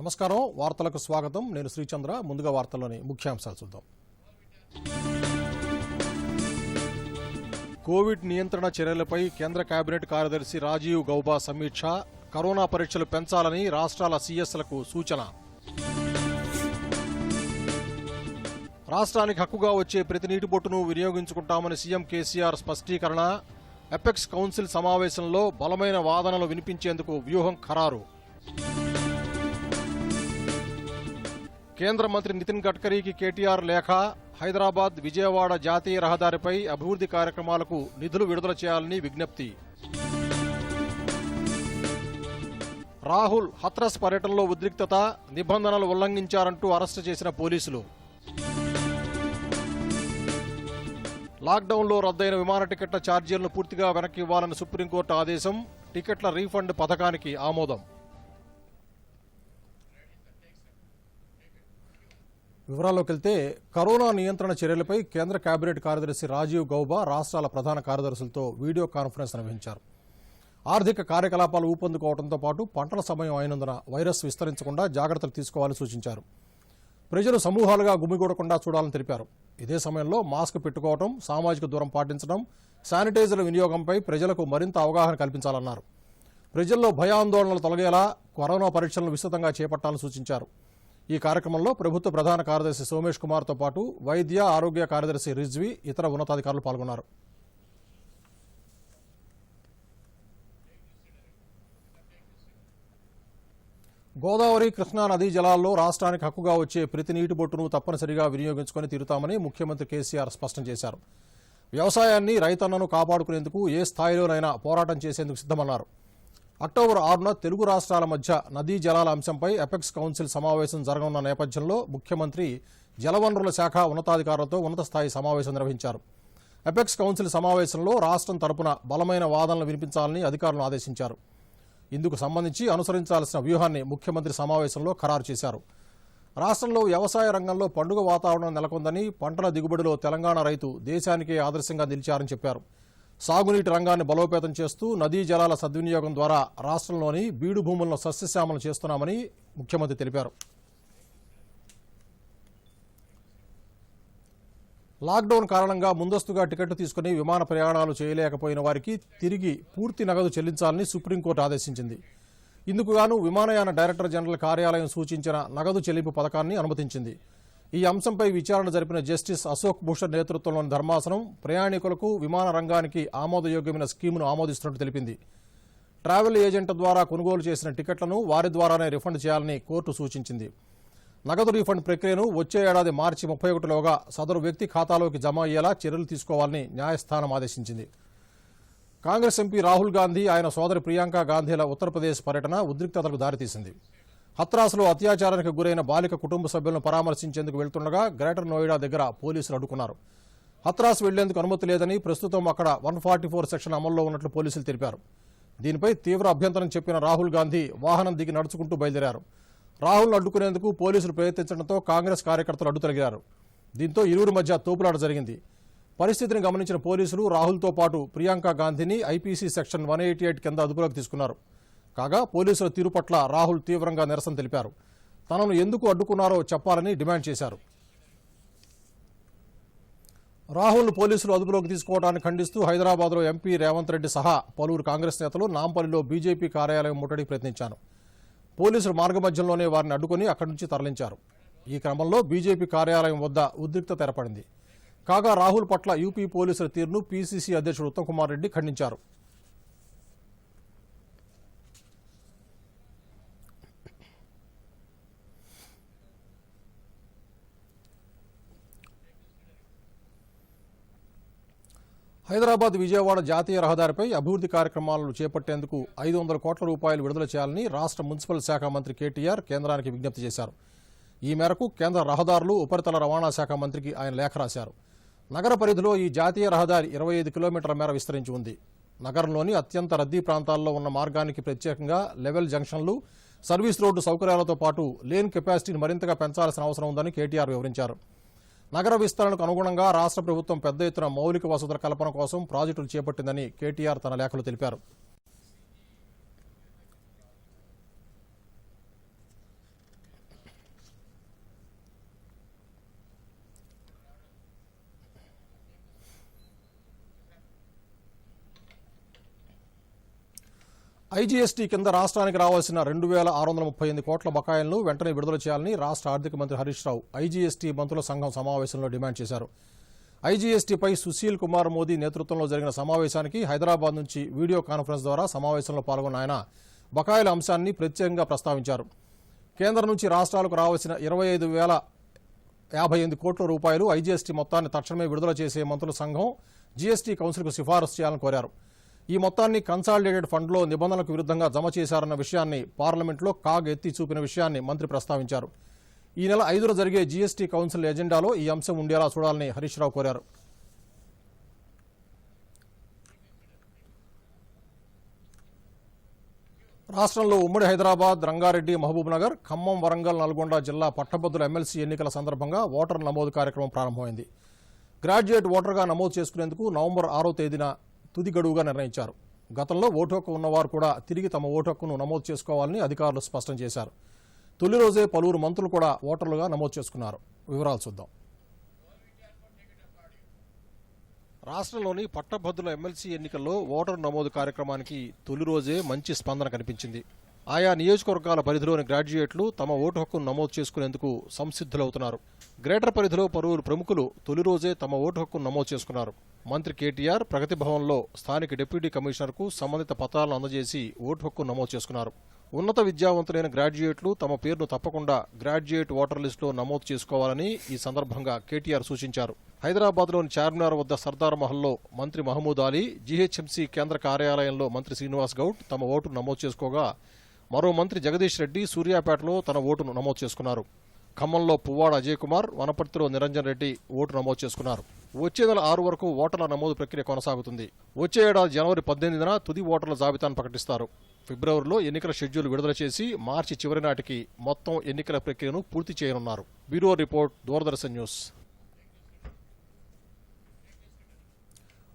నమస్కారం వార్తలకు స్వాగతం నేను శ్రీచంద్ర ముందుగా వార్తల్లోని ముఖ్యాంశాలు చూద్దాం కోవిడ్ నియంత్రణ చర్యలపై కేంద్ర కేబినెట్ కార్యదర్శి రాజీవ్ గౌబా సమీక్ష కరోనా పరీక్షలు పెంచాలని రాష్ట్రాల సీఎస్లకు సూచన రాష్ట్రానికి హక్కుగా వచ్చే ప్రతి నీటి బొట్టును వినియోగించుకుంటామని సీఎం కేసీఆర్ స్పష్టీకరణ ఎపెక్స్ కౌన్సిల్ సమావేశంలో బలమైన వాదనలు వినిపించేందుకు వ్యూహం ఖరారు కేంద్ర మంత్రి నితిన్ గడ్కరీకి కేటీఆర్ లేఖ హైదరాబాద్ విజయవాడ జాతీయ రహదారిపై అభివృద్ధి కార్యక్రమాలకు నిధులు విడుదల చేయాలని విజ్ఞప్తి రాహుల్ హత్రస్ పర్యటనలో ఉద్రిక్తత నిబంధనలు ఉల్లంఘించారంటూ అరెస్టు చేసిన పోలీసులు లాక్డౌన్లో రద్దయిన విమాన టికెట్ల ఛార్జీలను పూర్తిగా వెనక్కి ఇవ్వాలని సుప్రీంకోర్టు ఆదేశం టికెట్ల రీఫండ్ పథకానికి ఆమోదం వివరాల్లోకి వెళ్తే కరోనా నియంత్రణ చర్యలపై కేంద్ర కేబినెట్ కార్యదర్శి రాజీవ్ గౌబా రాష్ట్రాల ప్రధాన కార్యదర్శులతో వీడియో కాన్ఫరెన్స్ నిర్వహించారు. ఆర్థిక కార్యకలాపాలు ఊపందుకోవడంతో పాటు పంటల సమయం అయినందున వైరస్ విస్తరించకుండా జాగ్రత్తలు తీసుకోవాలని సూచించారు. ప్రజలు సమూహాలుగా గుమిగూడకుండా చూడాలని తెలిపారు. ఇదే సమయంలో మాస్క్ పెట్టుకోవడం, సామాజిక దూరం పాటించడం, శానిటైజర్ల వినియోగంపై ప్రజలకు మరింత అవగాహన కల్పించాలన్నారు. ప్రజల్లో భయాందోళనలు తొలగేలా కరోనా పరీక్షలను విస్తృతంగా చేపట్టాలని సూచించారు. ఈ కార్యక్రమంలో ప్రభుత్వ ప్రధాన కార్యదర్శి సోమేష్ కుమార్తో పాటు వైద్య ఆరోగ్య కార్యదర్శి రిజ్వీ ఇతర ఉన్నతాధికారులు పాల్గొన్నారు. గోదావరి కృష్ణా నదీ జలాల్లో రాష్ట్రానికి హక్కుగా వచ్చే ప్రతి నీటి బొట్టును తప్పనిసరిగా వినియోగించుకుని తీరుతామని ముఖ్యమంత్రి కేసీఆర్ స్పష్టం చేశారు. వ్యవసాయాన్ని రైతన్నను కాపాడుకునేందుకు ఏ స్థాయిలోనైనా పోరాటం చేసేందుకు సిద్దమన్నారు. అక్టోబర్ 6న తెలుగు రాష్ట్రాల మధ్య నదీ జలాల అంశంపై ఎపెక్స్ కౌన్సిల్ సమావేశం జరగనున్న నేపథ్యంలో ముఖ్యమంత్రి జలవనరుల శాఖ ఉన్నతాధికారులతో ఉన్నత స్థాయి సమావేశం నిర్వహించారు. ఎపెక్స్ కౌన్సిల్ సమావేశంలో రాష్ట్రం తరపున బలమైన వాదనలు వినిపించాలని అధికారులను ఆదేశించారు. ఇందుకు సంబంధించి అనుసరించాల్సిన వ్యూహాన్ని ముఖ్యమంత్రి సమావేశంలో ఖరారు చేశారు. రాష్ట్రంలో వ్యవసాయ రంగంలో పండుగ వాతావరణం నెలకొందని, పంటల దిగుబడిలో తెలంగాణ రైతు దేశానికే ఆదర్శంగా నిలిచారని చెప్పారు. సాగునీటి రంగాన్ని బలోపేతం చేస్తూ నదీ జలాల సద్వినియోగం ద్వారా రాష్ట్రంలోని బీడు భూములను సస్యశ్యామలం చేస్తున్నామని ముఖ్యమంత్రి తెలిపారు. లాక్డౌన్ కారణంగా ముందస్తుగా టికెట్లు తీసుకుని విమాన ప్రయాణాలు చేయలేకపోయిన వారికి తిరిగి పూర్తి నగదు చెల్లించాలని సుప్రీంకోర్టు ఆదేశించింది. ఇందుకుగాను విమానయాన డైరెక్టర్ జనరల్ కార్యాలయం సూచించిన నగదు చెల్లింపు పథకాన్ని అనుమతించింది. ఈ అంశంపై విచారణ జరిపిన జస్టిస్ అశోక్ భూషణ్ నేతృత్వంలోని ధర్మాసనం ప్రయాణికులకు విమాన రంగానికి ఆమోదయోగ్యమైన స్కీమును ఆమోదిస్తున్నట్టు తెలిపింది. ట్రావెల్ ఏజెంట్ ద్వారా కొనుగోలు చేసిన టికెట్లను వారి ద్వారానే రిఫండ్ చేయాలని కోర్టు సూచించింది. నగదు రీఫండ్ ప్రక్రియను వచ్చే ఏడాది మార్చి 31లోగా సదరు వ్యక్తి ఖాతాలోకి జమ అయ్యేలా చర్యలు తీసుకోవాలని న్యాయస్థానం ఆదేశించింది. కాంగ్రెస్ ఎంపీ రాహుల్ గాంధీ ఆయన సోదరి ప్రియాంక గాంధీల ఉత్తరప్రదేశ్ పర్యటన ఉద్రిక్తతలకు దారితీసింది. హత్రాస్లో అత్యాచారానికి గురైన బాలిక కుటుంబ సభ్యులను పరామర్శించేందుకు వెళ్తుండగా గ్రేటర్ నోయిడా దగ్గర పోలీసులు అడ్డుకున్నారు. హత్రాస్ వెళ్లేందుకు అనుమతి లేదని, ప్రస్తుతం అక్కడ 144 సెక్షన్ అమల్లో ఉన్నట్లు పోలీసులు తెలిపారు. దీనిపై తీవ్ర అభ్యంతరం చెప్పిన రాహుల్ గాంధీ వాహనం దిగి నడుచుకుంటూ బయలుదేరారు. రాహుల్ను అడ్డుకునేందుకు పోలీసులు ప్రయత్నించడంతో కాంగ్రెస్ కార్యకర్తలు అడ్డుతగిలారు. దీంతో ఇరువురి మధ్య తోపులాట జరిగింది. పరిస్థితిని గమనించిన పోలీసులు రాహుల్తో పాటు ప్రియాంక గాంధీని ఐపీసీ సెక్షన్ 188 కింద అదుపులోకి తీసుకున్నారు. కాగా పోలీసుల తీరు పట్ల రాహుల్ తీవ్రంగా నిరసన తెలిపారు. తనను ఎందుకు అడ్డుకున్నారో చెప్పాలని డిమాండ్ చేశారు. రాహుల్ను పోలీసులు అదుపులోకి తీసుకోవడాన్ని ఖండిస్తూ హైదరాబాద్లో ఎంపీ రేవంత్ రెడ్డి సహా పలువురు కాంగ్రెస్ నేతలు నాంపల్లిలో బీజేపీ కార్యాలయం ముట్టడికి ప్రయత్నించారు. పోలీసులు మార్గమధ్యంలోనే వారిని అడ్డుకుని అక్కడి నుంచి తరలించారు. ఈ క్రమంలో బీజేపీ కార్యాలయం వద్ద ఉద్రిక్తత ఏర్పడింది. కాగా రాహుల్ పట్ల యూపీ పోలీసుల తీరును పీసీసీ అధ్యక్షుడు ఉత్తమ్ కుమార్ రెడ్డి ఖండించారు. హైదరాబాద్ విజయవాడ జాతీయ రహదారిపై అభివృద్ధి కార్యక్రమాలను చేపట్టేందుకు 500 కోట్ల రూపాయలు విడుదల చేయాలని రాష్ట్ర మున్సిపల్ శాఖ మంత్రి కేటీఆర్ కేంద్రానికి విజ్ఞప్తి చేశారు. ఈ మేరకు కేంద్ర రహదారులు, ఉపరితల రవాణా శాఖ మంత్రికి ఆయన లేఖ రాశారు. నగర పరిధిలో ఈ జాతీయ రహదారి 25 కిలోమీటర్ల మేర విస్తరించి ఉంది. నగరంలోని అత్యంత రద్దీ ప్రాంతాల్లో ఉన్న మార్గానికి ప్రత్యేకంగా లెవెల్ జంక్షన్లు, సర్వీస్ రోడ్డు సౌకర్యాలతో పాటు లేన్ కెపాసిటీని మరింతగా పెంచాల్సిన అవసరం ఉందని కేటీఆర్ వివరించారు. నగర విస్తరణకు అనుగుణంగా రాష్ట్ర ప్రభుత్వం పెద్ద ఎత్తున మౌలిక వసతుల కల్పన కోసం ప్రాజెక్టులు చేపట్టిందని కేటీఆర్ తన లేఖలో తెలిపారు. ఐజీఎస్టీ కింద రాష్ట్రానికి రావాల్సిన 2,638 కోట్ల బకాయిలను వెంటనే విడుదల చేయాలని రాష్ట్ర ఆర్థిక మంత్రి హరీష్ రావు ఐజీఎస్టీ మంత్రుల సంఘం సమావేశంలో డిమాండ్ చేశారు. ఐజీఎస్టీపై సుశీల్ కుమార్ మోదీ నేతృత్వంలో జరిగిన సమావేశానికి హైదరాబాద్ నుంచి వీడియో కాన్ఫరెన్స్ ద్వారా సమావేశంలో పాల్గొన్న ఆయన బకాయిల అంశాన్ని ప్రత్యేకంగా ప్రస్తావించారు. కేంద్రం నుంచి రాష్ట్రాలకు రావాల్సిన 25,058 కోట్ల రూపాయలు ఐజీఎస్టీ మొత్తాన్ని తక్షణమే విడుదల చేసే మంత్రుల సంఘం జీఎస్టీ కౌన్సిల్కు సిఫారసు చేయాలని కోరారు. ఈ మొత్తాన్ని కన్సాలిడేటెడ్ ఫండ్లో నిబంధనలకు విరుద్ధంగా జమ చేశారన్న విషయాన్ని పార్లమెంట్లో కాగ్ ఎత్తి చూపిన విషయాన్ని మంత్రి ప్రస్తావించారు. ఈ నెల 5న జరిగే జీఎస్టీ కౌన్సిల్ ఎజెండాలో ఈ అంశం ఉండేలా చూడాలని హరీష్ రావు కోరారు. రాష్ట్రంలో ఉమ్మడి హైదరాబాద్, రంగారెడ్డి, మహబూబ్నగర్, ఖమ్మం, వరంగల్, నల్గొండ జిల్లా పట్టభద్రుల ఎమ్మెల్సీ ఎన్నికల సందర్భంగా ఓటర్ నమోదు కార్యక్రమం ప్రారంభమైంది. గ్రాడ్యుయేట్ ఓటర్గా నమోదు చేసుకునేందుకు నవంబర్ 6వ తేదీన తుది గడువుగా నిర్ణయించారు. గతంలో ఓటు హక్కు ఉన్నవారు కూడా తిరిగి తమ ఓటు హక్కును నమోదు చేసుకోవాలని అధికారులు స్పష్టం చేశారు. తొలి రోజే పలువురు మంత్రులు కూడా ఓటర్లుగా నమోదు చేసుకున్నారు. వివరాలు చూద్దాం. రాష్ట్రంలోని పట్టభద్రుల ఎమ్మెల్సీ ఎన్నికల్లో ఓటరు నమోదు కార్యక్రమానికి తొలి రోజే మంచి స్పందన కనిపించింది. ఆయా నియోజకవర్గాల పరిధిలోని గ్రాడ్యుయేట్లు తమ ఓటు హక్కును నమోదు చేసుకునేందుకు సంసిద్ధులవుతున్నారు. గ్రేటర్ పరిధిలో పలువురు ప్రముఖులు తొలి రోజే తమ ఓటు హక్కును నమోదు చేసుకున్నారు. మంత్రి కేటీఆర్ ప్రగతి భవన్లో స్థానిక డిప్యూటీ కమిషనర్కు సంబంధిత పత్రాలను అందజేసి ఓటు హక్కును నమోదు చేసుకున్నారు. ఉన్నత విద్యావంతులైన గ్రాడ్యుయేట్లు తమ పేరును తప్పకుండా గ్రాడ్యుయేట్ ఓటర్ లిస్టులో నమోదు చేసుకోవాలని ఈ సందర్భంగా కేటీఆర్ సూచించారు. హైదరాబాద్లోని చార్మినార్ వద్ద సర్దార్ మహల్లో మంత్రి మహమూద్ అలీ, జీహెచ్ఎంసీ కేంద్ర కార్యాలయంలో మంత్రి శ్రీనివాస్ గౌడ్ తమ ఓటును నమోదు చేసుకోగా మరో మంత్రి జగదీష్ రెడ్డి సూర్యాపేటలో తన ఓటును నమోదు చేసుకున్నారు. ఖమ్మంలో పువ్వాడ అజయ్ కుమార్, వనపర్తిలో నిరంజన్ రెడ్డి ఓటు నమోదు చేసుకున్నారు. వచ్చే నెల 6 వరకు ఓటర్ల నమోదు ప్రక్రియ కొనసాగుతుంది. వచ్చే ఏడాది జనవరి 18న తుది ఓటర్ల జాబితాను ప్రకటిస్తారు. ఫిబ్రవరిలో ఎన్నికల షెడ్యూల్ విడుదల చేసి మార్చి చివరి నాటికి మొత్తం ఎన్నికల ప్రక్రియను పూర్తి చేయనున్నారు. Bureau report, Doordarshan news.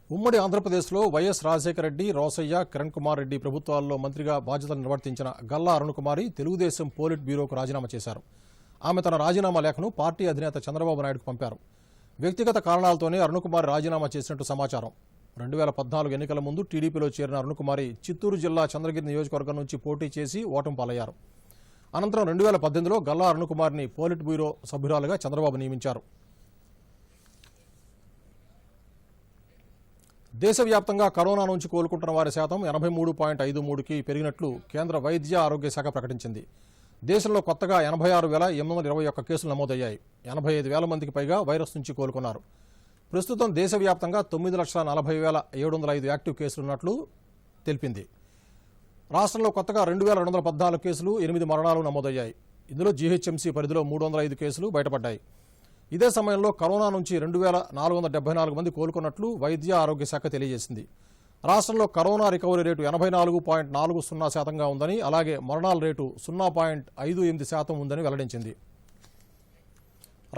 ఉమ్మడి ఆంధ్రప్రదేశ్లో వైఎస్ రాజశేఖర రెడ్డి, రోసయ్య, కిరణ్ కుమార్ రెడ్డి ప్రభుత్వాల్లో మంత్రిగా బాధ్యతలు నిర్వర్తించిన గల్లా అరుణకుమారి తెలుగుదేశం పోలిట్ బ్యూరోకు రాజీనామా చేశారు. ఆమె తన రాజీనామా లేఖను పార్టీ అధినేత చంద్రబాబు నాయుడుకు పంపారు. వ్యక్తిగత కారణాలతోనే అరుణకుమారి రాజీనామా చేసినట్టు సమాచారం. 2014 ఎన్నికల ముందు టీడీపీలో చేరిన అరుణకుమారి చిత్తూరు జిల్లా చంద్రగిరి నియోజకవర్గం నుంచి పోటీ చేసి ఓటమి పాలయ్యారు. అనంతరం 2018లో గల్లా అరుణకుమారిని పోలిట్ బ్యూరో సభ్యురాలుగా చంద్రబాబు నియమించారు. దేశవ్యాప్తంగా కరోనా నుంచి కోలుకుంటున్న వారి శాతం 83.53కి పెరిగినట్లు కేంద్ర వైద్య ఆరోగ్య శాఖ ప్రకటించింది. దేశంలో కొత్తగా 86,821 కేసులు నమోదయ్యాయి. 85,000 మందికి పైగా వైరస్ నుంచి కోలుకున్నారు. ప్రస్తుతం దేశవ్యాప్తంగా 9,40,705 యాక్టివ్ కేసులున్నట్లు తెలిపింది. రాష్ట్రంలో కొత్తగా 2,214 కేసులు, 8 మరణాలు నమోదయ్యాయి. ఇందులో జీహెచ్ఎంసీ పరిధిలో 305 కేసులు బయటపడ్డాయి. ఇదే సమయంలో కరోనా నుంచి 2,474 మంది కోలుకున్నట్లు వైద్య ఆరోగ్య శాఖ తెలియజేసింది. రాష్ట్రంలో కరోనా రికవరీ రేటు 84.40% ఉందని, అలాగే మరణాల రేటు 0.58% ఉందని వెల్లడించింది.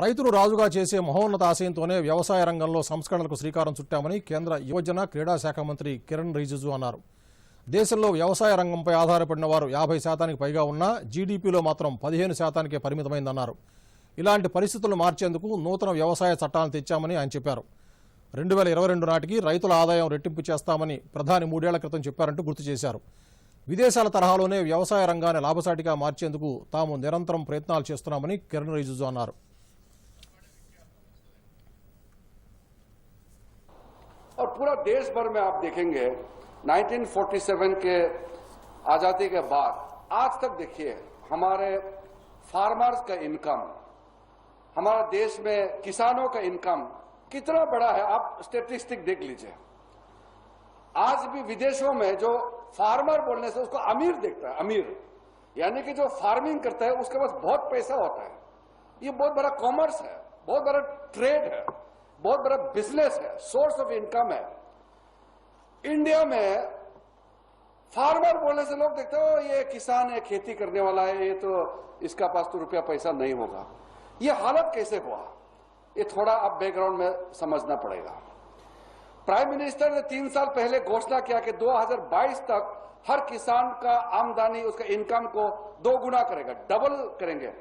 రైతును రాజుగా చేసే మహోన్నత ఆశయంతోనే వ్యవసాయ రంగంలో సంస్కరణలకు శ్రీకారం చుట్టామని కేంద్ర యువజన క్రీడా శాఖ మంత్రి కిరణ్ రిజిజు అన్నారు. దేశంలో వ్యవసాయ రంగంపై ఆధారపడిన వారు 50% పైగా ఉన్నా జీడీపీలో మాత్రం 15%కే పరిమితమైందన్నారు. ఇలాంటి పరిస్థితులను మార్చేందుకు నూతన వ్యవసాయ చట్టాలను తెచ్చామని ఆయన చెప్పారు. 2022 నాటికి రైతుల ఆదాయం రెట్టింపు చేస్తామని ప్రధాని 3 ఏళ్ల క్రితం చెప్పారంటూ గుర్తు చేశారు. విదేశాల తరహాలోనే వ్యవసాయ రంగాన్ని లాభసాటిగా మార్చేందుకు తాము నిరంతరం ప్రయత్నాలు చేస్తున్నామని కిరణ్ రిజిజు అన్నారు. और पूरा देश भर में आप देखेंगे 1947 के आजादी के बाद आज तक देखिए हमारे फार्मर्स का इनकम, हमारा देश में किसानों का इनकम कितना बड़ा है, आप स्टेटिस्टिक देख लीजिए. आज भी विदेशों में जो फार्मर बोलने से उसको अमीर देखता है, अमीर यानी कि जो फार्मिंग करता है उसके पास बहुत पैसा होता है. ये बहुत बड़ा कॉमर्स है, बहुत बड़ा ट्रेड है, बहुत बड़ा बिजनेस है, सोर्स ऑफ इनकम है. इंडिया में फार्मर बोलने से लोग देखते हो ये किसान है, खेती करने वाला है, ये तो इसका पास तो रुपया पैसा नहीं होगा. ये हालत कैसे हुआ, ये थोड़ा अब बैकग्राउंड में समझना पड़ेगा. प्राइम मिनिस्टर ने 3 साल पहले घोषणा किया कि 2022 तक हर किसान का आमदनी, उसका इनकम को 2 गुना करेगा, डबल करेंगे.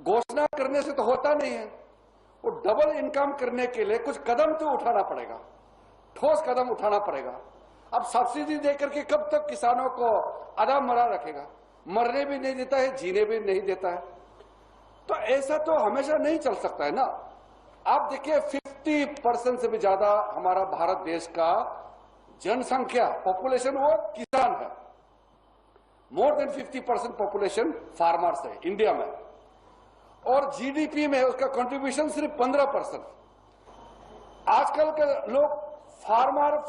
घोषणा करने से तो होता नहीं है, वो डबल इनकम करने के लिए कुछ कदम तो उठाना पड़ेगा, ठोस कदम उठाना पड़ेगा. अब सब्सिडी देकर के कब तक किसानों को आधा मरा रखेगा? मरने भी नहीं देता है, जीने भी नहीं देता है। तो ऐसा तो हमेशा नहीं चल सकता है ना। आप देखिए 50% से भी ज्यादा हमारा भारत देश का जनसंख्या पॉपुलेशन वो किसान है। मोर देन 50% पॉपुलेशन फार्मर्स है इंडिया में, और जीडीपी में उसका कंट्रीब्यूशन सिर्फ 15%। आजकल के लोग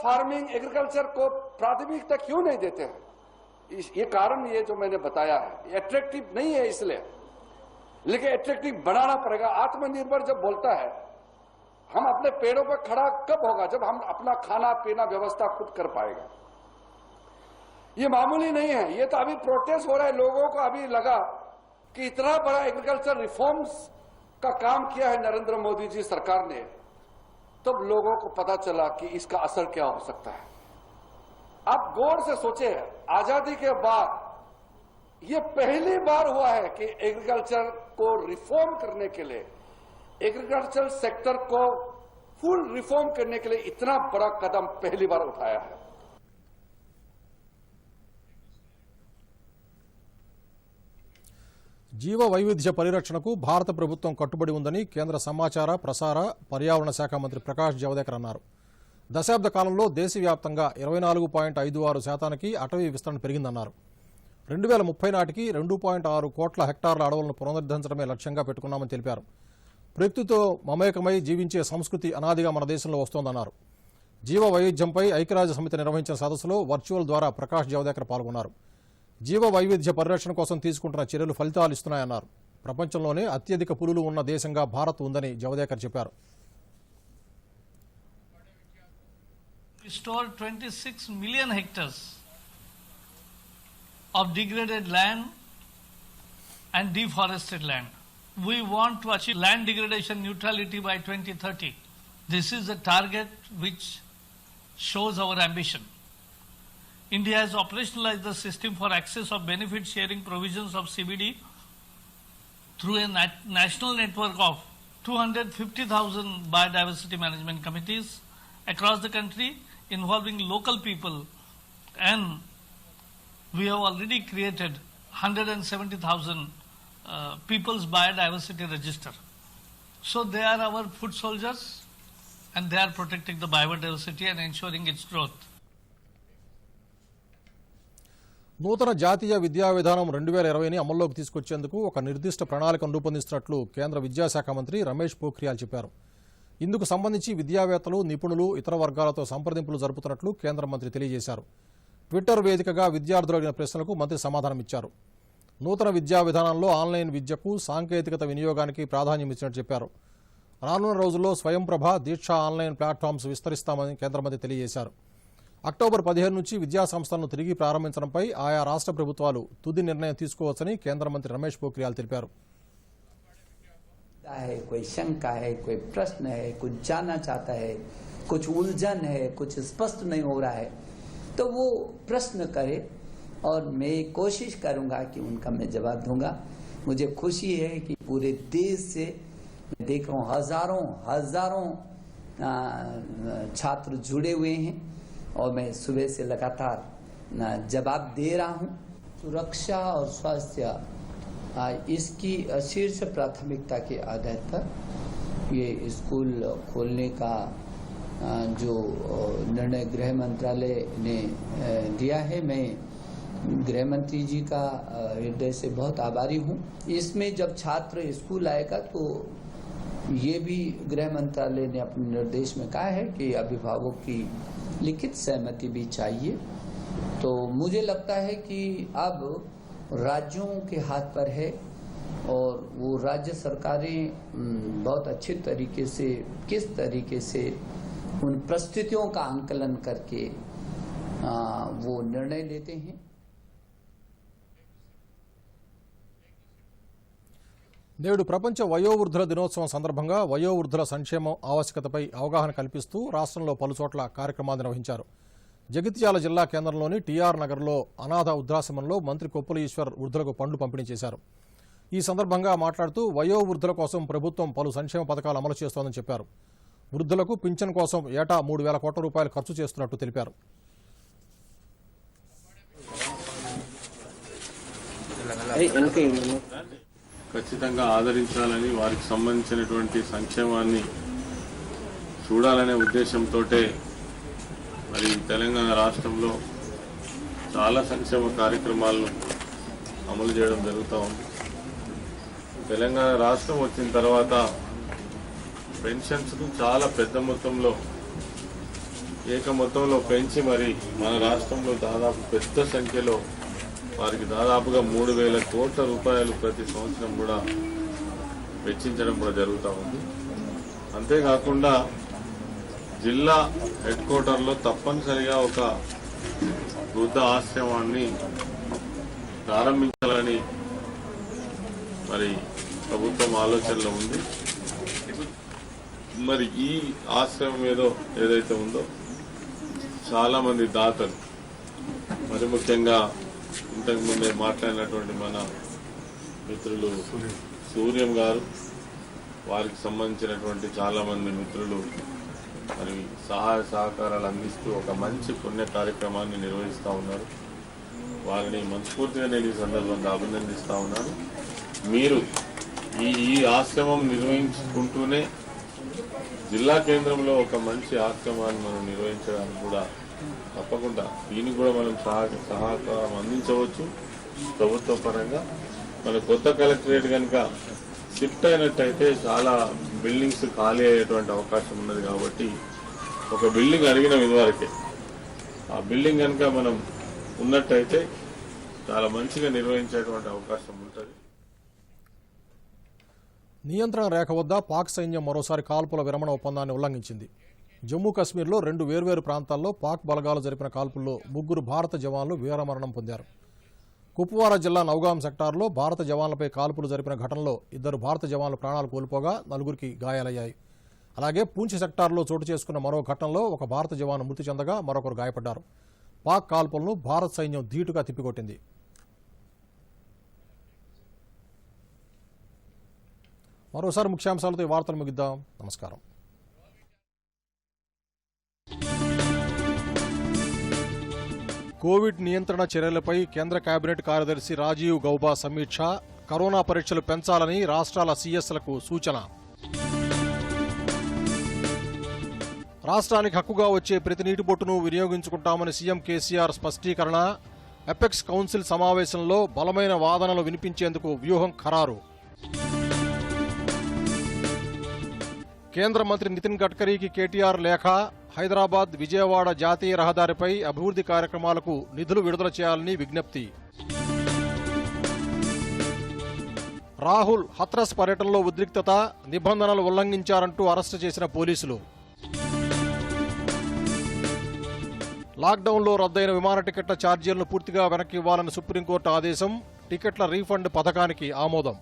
फार्मिंग एग्रीकल्चर को प्राथमिकता क्यों नहीं देते हैं? ये कारण ये जो मैंने बताया है, एट्रैक्टिव नहीं है इसलिए, लेकिन एट्रैक्टिव बनाना पड़ेगा। आत्मनिर्भर जब बोलता है, हम अपने पेड़ों पर खड़ा कब होगा? जब हम अपना खाना पीना व्यवस्था खुद कर पाएगा। ये मामूली नहीं है, ये तो अभी प्रोटेस्ट हो रहा है। लोगों को अभी लगा कि इतना बड़ा एग्रीकल्चर रिफॉर्म्स का काम किया है नरेंद्र मोदी जी सरकार ने, तब लोगों को पता चला कि इसका असर क्या हो सकता है। आप गौर से सोचे, आजादी के बाद ये पहली बार हुआ है कि एग्रीकल्चर को रिफॉर्म करने के लिए, एग्रीकल्चर सेक्टर को फुल रिफॉर्म करने के लिए इतना बड़ा कदम पहली बार उठाया है। జీవ వైవిధ్య పరిరక్షణకు భారత ప్రభుత్వం కట్టుబడి ఉందని కేంద్ర సమాచార ప్రసార పర్యావరణ శాఖ మంత్రి ప్రకాష్ జవదేకర్ అన్నారు. దశాబ్ద కాలంలో దేశవ్యాప్తంగా 24.56% అటవీ విస్తరణ పెరిగిందన్నారు. 2030 నాటికి 2.6 కోట్ల హెక్టార్ల అడవులను పునరుద్ధరించడమే లక్ష్యంగా పెట్టుకున్నామని తెలిపారు. ప్రకృతితో మమేకమై జీవించే సంస్కృతి అనాదిగా మన దేశంలో వస్తోందన్నారు. జీవ వైవిధ్యంపై ఐక్యరాజ్య సమితి నిర్వహించిన సదస్సులో వర్చువల్ ద్వారా ప్రకాష్ జవదేకర్ పాల్గొన్నారు. జీవ వైవిధ్య పరిరక్షణ కోసం తీసుకుంటున్న చర్యలు ఫలితాలు ఇస్తున్నాయన్నారు. ప్రపంచంలోనే అత్యధిక పులులు ఉన్న దేశంగా భారత్ ఉందని జవదేకర్ చెప్పారు. Restore 26 million hectares of degraded land and deforested land. We want to achieve land degradation neutrality by 2030. This is a target which shows our ambition. India has operationalized the system for access of benefit sharing provisions of CBD through a national network of 250,000 biodiversity management committees across the country involving local people, and we have already created 170,000 people's biodiversity register. So they are our foot soldiers and they are protecting the biodiversity and ensuring its growth. నూతన జాతీయ విద్యా విధానం 2020ని అమల్లోకి తీసుకొచ్చేందుకు ఒక నిర్దిష్ట ప్రణాళికను రూపొందిస్తున్నట్లు కేంద్ర విద్యాశాఖ మంత్రి రమేష్ పోఖ్రియాల్ చెప్పారు. ఇందుకు సంబంధించి విద్యావేత్తలు, నిపుణులు, ఇతర వర్గాలతో సంప్రదింపులు జరుపుతున్నట్లు కేంద్ర మంత్రి తెలియజేశారు. ట్విట్టర్ వేదికగా విద్యార్థులు అడిగిన ప్రశ్నలకు మంత్రి సమాధానమిచ్చారు. నూతన విద్యా విధానంలో ఆన్లైన్ విద్యకు, సాంకేతికత వినియోగానికి ప్రాధాన్యం ఇచ్చినట్టు చెప్పారు. రానున్న రోజుల్లో స్వయంప్రభ, దీక్ష ఆన్లైన్ ప్లాట్ఫామ్స్ విస్తరిస్తామని కేంద్ర మంత్రి తెలియజేశారు. అక్టోబర్ 15 నుంచి విద్యా సంస్థలను తిరిగి ప్రారంభించడంపై ఆయా రాష్ట్ర ప్రభుత్వాలు తుది నిర్ణయం తీసుకోవచ్చని కేంద్ర మంత్రి రమేష్ పోఖ్రియాల్ తెలిపారు. कोई शंका है, कोई प्रश्न है, कुछ जानना चाहता है, कुछ उलझन है, कुछ स्पष्ट नहीं हो रहा है, तो वो प्रश्न करे और मैं कोशिश करूंगा कि उनका मैं जवाब दूंगा. मुझे खुशी है कि पूरे देश से मैं देख रहा हूँ हजारों छात्र जुड़े हुए हैं और मैं सुबह से लगातार जवाब दे रहा हूँ. सुरक्षा और स्वास्थ्य इसकी शीर्ष प्राथमिकता के आधार पर ये स्कूल खोलने का जो निर्णय गृह मंत्रालय ने दिया है, मैं गृह मंत्री जी का हृदय से बहुत आभारी हूँ. इसमें जब छात्र स्कूल आएगा तो ये भी गृह मंत्रालय ने अपने निर्देश में कहा है कि अभिभावक की लिखित सहमति भी चाहिए. तो मुझे लगता है कि अब राज्यों के हाथ पर है और वो राज्य सरकारें बहुत अच्छे तरीके से किस तरीके से उन परिस्थितियों का आंकलन करके वो निर्णय लेते हैं. నేడు ప్రపంచ వయోవృద్ధుల దినోత్సవం సందర్భంగా వయోవృద్ధుల సంక్షేమం ఆవశ్యకతపై అవగాహన కల్పిస్తూ రాష్ట్రంలో పలుచోట్ల కార్యక్రమాలు నిర్వహించారు. జగిత్యాల జిల్లా కేంద్రంలోని టీఆర్ నగర్లో అనాథ వృద్ధాశ్రమంలో మంత్రి కొప్పుల ఈశ్వర్ వృద్ధులకు పండ్లు పంపిణీ చేశారు. ఈ సందర్భంగా మాట్లాడుతూ వయోవృద్ధుల కోసం ప్రభుత్వం పలు సంక్షేమ పథకాలు అమలు చేస్తోందని చెప్పారు. వృద్ధులకు పింఛన్ కోసం ఏటా 3,000 కోట్ల రూపాయలు ఖర్చు చేస్తున్నట్టు తెలిపారు. ఖచ్చితంగా ఆదరించాలని, వారికి సంబంధించినటువంటి సంక్షేమాన్ని చూడాలనే ఉద్దేశంతో మరి తెలంగాణ రాష్ట్రంలో చాలా సంక్షేమ కార్యక్రమాలను అమలు చేయడం జరుగుతూ ఉంది. తెలంగాణ రాష్ట్రం వచ్చిన తర్వాత పెన్షన్స్కు చాలా పెద్ద మొత్తంలో మొత్తంలో పెంచి మరి మన రాష్ట్రంలో దాదాపు పెద్ద సంఖ్యలో వారికి దాదాపుగా 3,000 కోట్ల రూపాయలు ప్రతి సంవత్సరం కూడా వెచ్చించడం కూడా జరుగుతూ ఉంది. అంతేకాకుండా జిల్లా హెడ్ క్వార్టర్లో తప్పనిసరిగా ఒక వృద్ధ ఆశ్రమాన్ని ప్రారంభించాలని మరి ప్రభుత్వం ఆలోచనలో ఉంది. మరి ఈ ఆశ్రమం ఏదైతే ఉందో చాలా మంది దాతలు, మరి ముఖ్యంగా ఇంతకుముందే మాట్లాడినటువంటి మన మిత్రులు సూర్యం గారు, వారికి సంబంధించినటువంటి చాలా మంది మిత్రులు మరి సహాయ సహకారాలు అందిస్తూ ఒక మంచి పుణ్య కార్యక్రమాన్ని నిర్వహిస్తూ ఉన్నారు. వారిని మనస్ఫూర్తిగా నేను ఈ సందర్భంగా అభినందిస్తూ ఉన్నాను. మీరు ఈ ఆశ్రమం నిర్వహించుకుంటూనే జిల్లా కేంద్రంలో ఒక మంచి ఆశ్రమాన్ని మనం నిర్వహించడానికి కూడా తప్పకుండా దీనికి కూడా మనం సహకారం అందించవచ్చు ప్రభుత్వ పరంగా. మన కొత్త కలెక్టరేట్ కనుక షిఫ్ట్ అయినట్టయితే చాలా బిల్డింగ్స్ ఖాళీ అయ్యేటువంటి అవకాశం ఉన్నది. కాబట్టి ఒక బిల్డింగ్ అడిగిన ఇదివరకే ఆ బిల్డింగ్ కనుక మనం ఉన్నట్టయితే చాలా మంచిగా నిర్వహించేటువంటి అవకాశం ఉంటుంది. నియంత్రణ రేఖ వద్ద పాక్ సైన్యం మరోసారి కాల్పుల విరమణ ఒప్పందాన్ని ఉల్లంఘించింది. జమ్మూ కశ్మీర్లో 2 వేర్వేరు ప్రాంతాల్లో పాక్ బలగాలు జరిపిన కాల్పుల్లో 3 భారత జవాన్లు వీరమరణం పొందారు. కుప్వారా జిల్లా నౌగాం సెక్టార్లో భారత జవాన్లపై కాల్పులు జరిపిన ఘటనలో 2 భారత జవాన్లు ప్రాణాలు కోల్పోగా 4 గాయాలయ్యాయి. అలాగే పూంచ్ సెక్టార్లో చోటు చేసుకున్న మరో ఘటనలో 1 భారత జవాను మృతి చెందగా మరొకరు గాయపడ్డారు. పాక్ కాల్పులను భారత సైన్యం ధీటుగా తిప్పికొట్టింది. మరోసారి ముఖ్యాంశాలతో ఈ వార్తలు ముగిద్దాం. నమస్కారం. కోవిడ్ నియంత్రణ చర్యలపై కేంద్ర కేబినెట్ కార్యదర్శి రాజీవ్ గౌబా సమీక్ష. కరోనా పరీక్షలు పెంచాలని రాష్ట్రాల సీఎస్లకు సూచన. రాష్ట్రానికి హక్కుగా వచ్చే ప్రతి నీటి బొట్టును వినియోగించుకుంటామని సీఎం కేసీఆర్ స్పష్టీకరణ. ఎపెక్స్ కౌన్సిల్ సమావేశంలో బలమైన వాదనలు వినిపించేందుకు వ్యూహం ఖరారు. కేంద్ర మంత్రి నితిన్ గడ్కరీకి కేటీఆర్ లేఖ. హైదరాబాద్ విజయవాడ జాతీయ రహదారిపై అభివృద్ధి కార్యక్రమాలకు నిధులు విడుదల చేయాలని విజ్ఞప్తి. రాహుల్ హత్రస్ పర్యటనలో ఉద్రిక్తత. నిబంధనలు ఉల్లంఘించారంటూ అరెస్టు చేసిన పోలీసులు. లాక్డౌన్లో రద్దయిన విమాన టికెట్ల ఛార్జీలను పూర్తిగా వెనక్కి ఇవ్వాలని సుప్రీంకోర్టు ఆదేశం. టికెట్ల రీఫండ్ పథకానికి ఆమోదం.